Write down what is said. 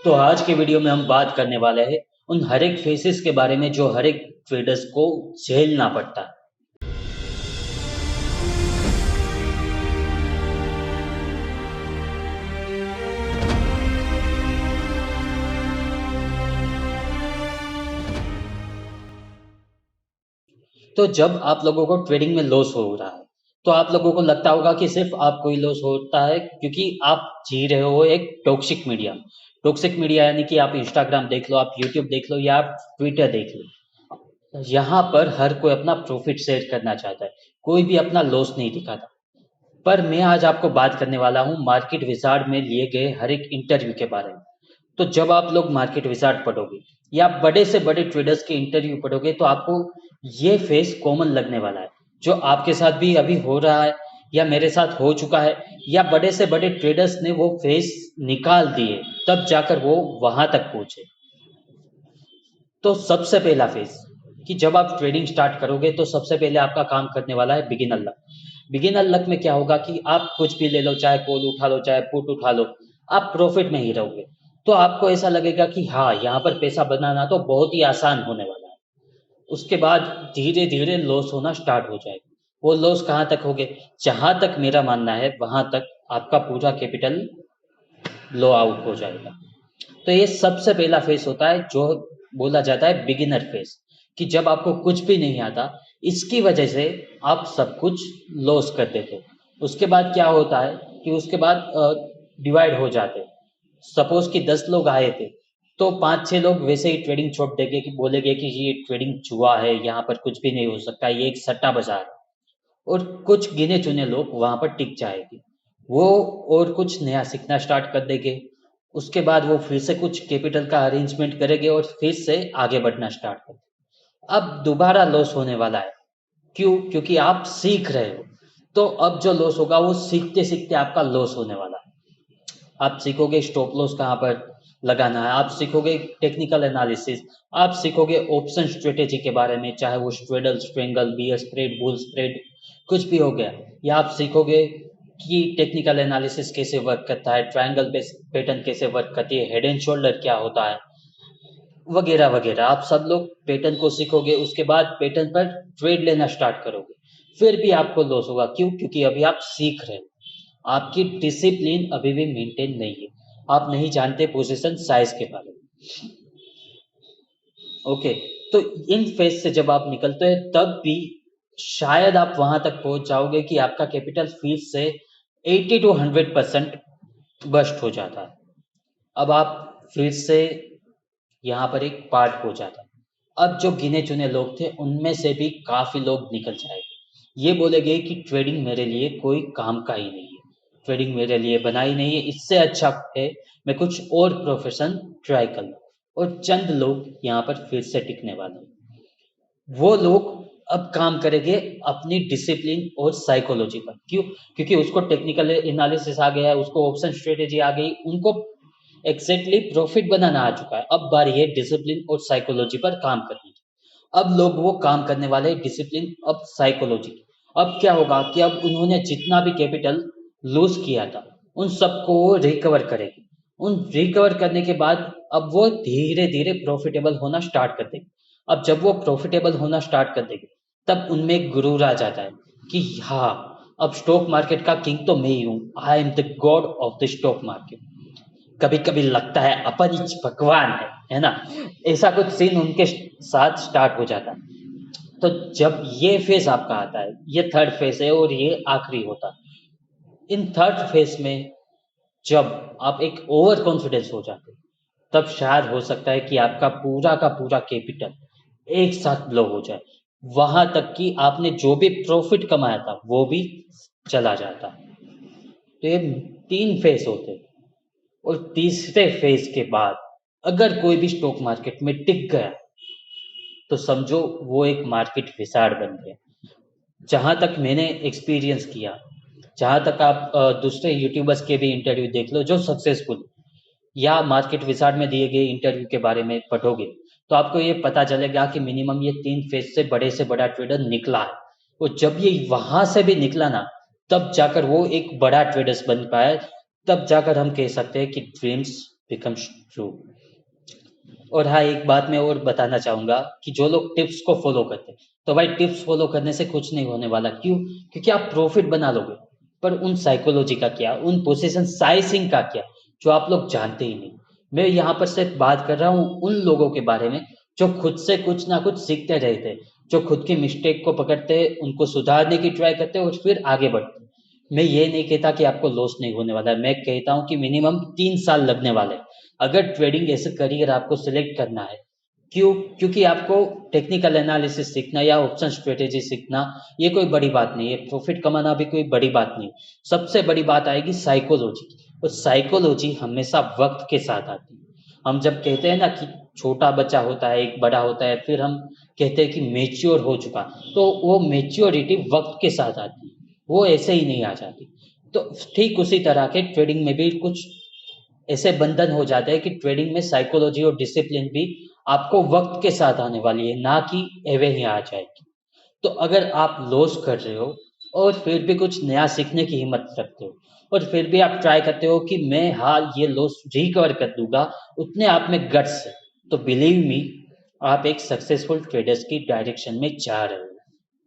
तो आज के वीडियो में हम बात करने वाले हैं उन हर एक फेसेस के बारे में जो हर एक ट्रेडर्स को झेलना पड़ता है। तो जब आप लोगों को ट्रेडिंग में लॉस हो रहा है तो आप लोगों को लगता होगा कि सिर्फ आपको ही लॉस होता है क्योंकि आप जी रहे हो एक टॉक्सिक मीडिया यानी कि आप इंस्टाग्राम देख लो, आप यूट्यूब देख लो या आप ट्विटर देख लो। यहाँ पर हर कोई अपना प्रॉफिट शेयर करना चाहता है, कोई भी अपना लॉस नहीं दिखाता। पर मैं आज आपको बात करने वाला हूँ मार्केट विजार्ड में लिए गए हर एक इंटरव्यू के बारे में। तो जब आप लोग मार्केट विजार्ड पढ़ोगे या बड़े से बड़े ट्रेडर्स के इंटरव्यू पढ़ोगे तो आपको ये फेस कॉमन लगने वाला है, जो आपके साथ भी अभी हो रहा है या मेरे साथ हो चुका है या बड़े से बड़े ट्रेडर्स ने वो फेस निकाल दिए तब जाकर वो वहां तक पहुंचे। तो सबसे पहला फेज कि जब आप ट्रेडिंग स्टार्ट करोगे तो सबसे पहले आपका काम करने वाला है बिगिनर लक। बिगिनर लक में क्या होगा कि आप कुछ भी ले लो, चाहे कॉल उठा लो चाहे पुट उठा लो, आप प्रॉफिट में ही रहोगे। तो आपको ऐसा लगेगा कि हाँ, यहाँ पर पैसा बनाना तो बहुत ही आसान होने वाला है। उसके बाद धीरे धीरे लॉस होना स्टार्ट हो जाएगा। वो लॉस कहाँ तक होगे? जहां तक मेरा मानना है वहां तक आपका पूरा कैपिटल लो आउट हो जाएगा। तो ये सबसे पहला फेस होता है जो बोला जाता है बिगिनर फेस, कि जब आपको कुछ भी नहीं आता इसकी वजह से आप सब कुछ लॉस कर देते हो। उसके बाद क्या होता है कि उसके बाद डिवाइड हो जाते हैं। सपोज कि 10 लोग आए थे तो 5-6 लोग वैसे ही ट्रेडिंग छोड़ देंगे कि बोलेंगे कि ये ट्रेडिंग जुआ है, यहाँ पर कुछ भी नहीं हो सकता, ये एक सट्टा बाजार है। और कुछ गिने चुने लोग वहां पर टिक जाएंगे, वो और कुछ नया सीखना स्टार्ट कर देंगे। उसके बाद वो फिर से कुछ कैपिटल का अरेंजमेंट करेंगे और फिर से आगे बढ़ना स्टार्ट कर। अब दोबारा लॉस होने वाला है। क्यों? क्योंकि आप सीख रहे हो। तो अब जो लॉस होगा वो सीखते सीखते आपका लॉस होने वाला है। आप सीखोगे स्टॉप लॉस कहाँ पर लगाना है, आप सीखोगे टेक्निकल एनालिसिस, आप सीखोगे ऑप्शन स्ट्रेटेजी के बारे में, चाहे वो straddle, strangle, bear spread, bull spread कुछ भी हो गया। या आप सीखोगे कि टेक्निकल एनालिसिस कैसे वर्क करता है, ट्रायंगल पैटर्न कैसे वर्क करती है, हेड एंड शोल्डर क्या होता है, वगैरह वगैरह। आप सब लोग पैटर्न को सीखोगे, उसके बाद पैटर्न पर ट्रेड लेना स्टार्ट करोगे। फिर भी आपको लॉस होगा। क्यों? क्योंकि अभी आप सीख रहे हो, आपकी डिसिप्लिन अभी भी मेंटेन नहीं है, आप नहीं जानते पोजीशन साइज के बारे में। ओके, तो इन फेज से जब आप निकलते हैं तब भी शायद आप वहां तक पहुंच जाओगे कि आपका कैपिटल फिर से 80 to 100% बस्ट हो जाता है। अब आप फिर से यहाँ पर एक पार्ट हो जाता है। अब जो गिने चुने लोग थे उनमें से भी काफी लोग निकल जाएंगे, ये बोलेंगे कि ट्रेडिंग मेरे लिए कोई काम का ही नहीं है, ट्रेडिंग मेरे लिए बना ही नहीं है, इससे अच्छा है मैं कुछ और प्रोफेशन ट्राई कर लूँ। और चंद लोग यहाँ पर फिर से टिकने वाले हैं। वो लोग अब काम करेंगे अपनी डिसिप्लिन और साइकोलॉजी पर। क्यों? क्योंकि उसको टेक्निकल एनालिसिस आ गया है, उसको ऑप्शन स्ट्रेटेजी आ गई, उनको एग्जैक्टली प्रॉफिट बनाना आ चुका है। अब बारी है डिसिप्लिन और साइकोलॉजी पर काम करने की। अब लोग वो काम करने वाले हैं डिसिप्लिन अब साइकोलॉजी। अब क्या होगा कि अब उन्होंने जितना भी कैपिटल लूज किया था उन सबको वो रिकवर करेगी। उन रिकवर करने के बाद अब वो धीरे धीरे प्रॉफिटेबल होना स्टार्ट कर देगी। अब जब वो प्रॉफिटेबल होना स्टार्ट कर देगी तब उनमें एक गुरूर आ जाता है कि हाँ, अब स्टॉक मार्केट का किंग तो मैं ही हूँ, I am the God of the stock market. कभी कभी लगता है अपन ही भगवान है ना? ऐसा कुछ सीन उनके साथ स्टार्ट हो जाता है। तो जब ये फेज आपका आता है, ये थर्ड फेज है और ये आखिरी होता है। इन थर्ड फेज में जब आप एक ओवर कॉन्फिडेंस हो जाते हो तब शायद हो सकता है कि आपका पूरा का पूरा कैपिटल एक साथ ब्लो हो जाए, वहां तक कि आपने जो भी प्रॉफिट कमाया था वो भी चला जाता है। तो ये 3 फेज होते हैं। और तीसरे फेज के बाद अगर कोई भी स्टॉक मार्केट में टिक गया तो समझो वो एक मार्केट विजार्ड बन गया। जहां तक मैंने एक्सपीरियंस किया, जहां तक आप दूसरे यूट्यूबर्स के भी इंटरव्यू देख लो जो सक्सेसफुल, या मार्केट विजार्ड में दिए गए इंटरव्यू के बारे में पढ़ोगे तो आपको ये पता चलेगा कि मिनिमम ये 3 फेज से बड़ा ट्रेडर निकला है। और जब ये वहां से भी निकला ना, तब जाकर वो एक बड़ा ट्रेडर्स बन पाया। तब जाकर हम कह सकते हैं कि ड्रीम्स बिकम्स ट्रू। और हाँ, एक बात मैं और बताना चाहूँगा कि जो लोग टिप्स को फ़ॉलो करते हैं, तो भाई टिप्स फ़ॉलो करने से कुछ नहीं होने वाला। क्यों? क्योंकि आप प्रॉफ़िट बना लोगे, पर उन साइकोलॉजी का क्या? उन पोजीशन साइज़िंग का क्या? जो आप लोग जानते ही नहीं। मैं यहाँ पर सिर्फ़ बात कर रहा हूँ उन लोगों के बारे में, जो खुद से कुछ ना कुछ सीखते रहते हैं, जो खुद की मिस्टेक को पकड़ते हैं, उनको सुधारने की ट्राई करते हैं और फिर आगे बढ़ते हैं। मैं ये नहीं कहता कि आपको लॉस नहीं होने वाला है, मैं कहता हूँ कि मिनिमम 3 साल लगने वाले हैं। अगर ट्रेडिंग एज़ अ करियर आपको सिलेक्ट करना है, क्यों? क्योंकि आपको टेक्निकल एनालिसिस सीखना या ऑप्शन स्ट्रेटेजी सीखना ये कोई बड़ी बात नहीं है, प्रॉफिट कमाना भी कोई बड़ी बात नहीं। सबसे बड़ी बात आएगी साइकोलॉजी की, और साइकोलॉजी हमेशा वक्त के साथ आती है। हम जब कहते हैं ना कि छोटा बच्चा होता है, एक बड़ा होता है, फिर हम कहते हैं कि मेच्योर हो चुका, तो वो मेच्योरिटी वक्त के साथ आती है, वो ऐसे ही नहीं आ जाती। तो ठीक उसी तरह के ट्रेडिंग में भी कुछ ऐसे बंधन हो जाते हैं कि ट्रेडिंग में साइकोलॉजी और डिसिप्लिन भी आपको वक्त के साथ आने वाली है, ना कि एवे ही आ जाएगी। तो अगर आप लॉस कर रहे हो और फिर भी कुछ नया सीखने की हिम्मत रखते हो, और फिर भी आप ट्राई करते हो कि मैं हाँ ये लॉस रिकवर कर दूंगा, उतने आप में गट्स है, तो बिलीव मी, आप एक सक्सेसफुल ट्रेडर्स की डायरेक्शन में जा रहे हो।